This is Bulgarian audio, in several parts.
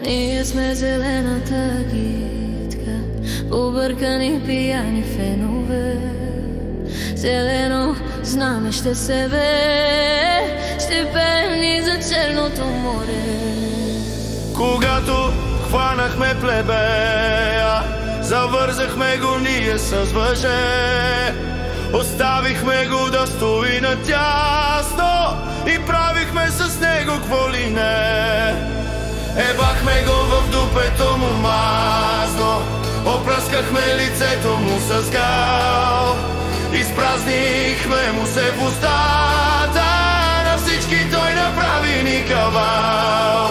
Ние сме зелената гидка, объркани пияни фенове. Зелено знаме ще се вее, ще пеем ни за Черното море. Когато хванахме плебея, завързахме го ние с въже. Оставихме го да стои надясно и правихме с него кво ли не. Ебахме го в дупето му мазно, опръскахме лицето му с гал, изпразнихме му се в устата, на всички той направи ни кавал.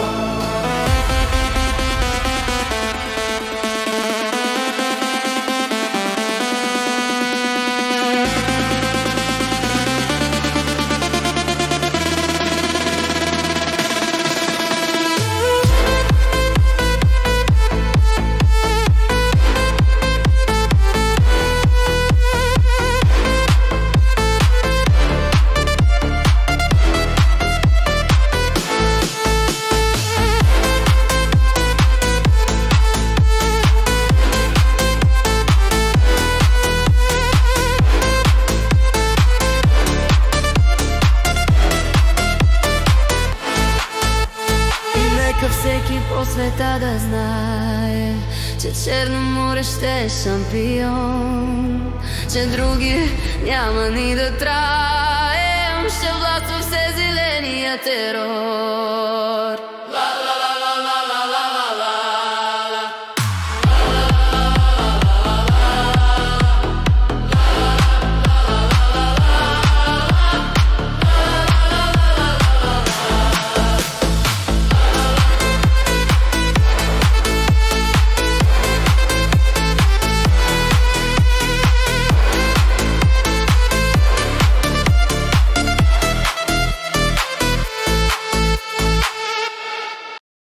Всеки по света да знае, че Черно море ще е шампион, че други няма ни да траем, ще властва все зеления терор.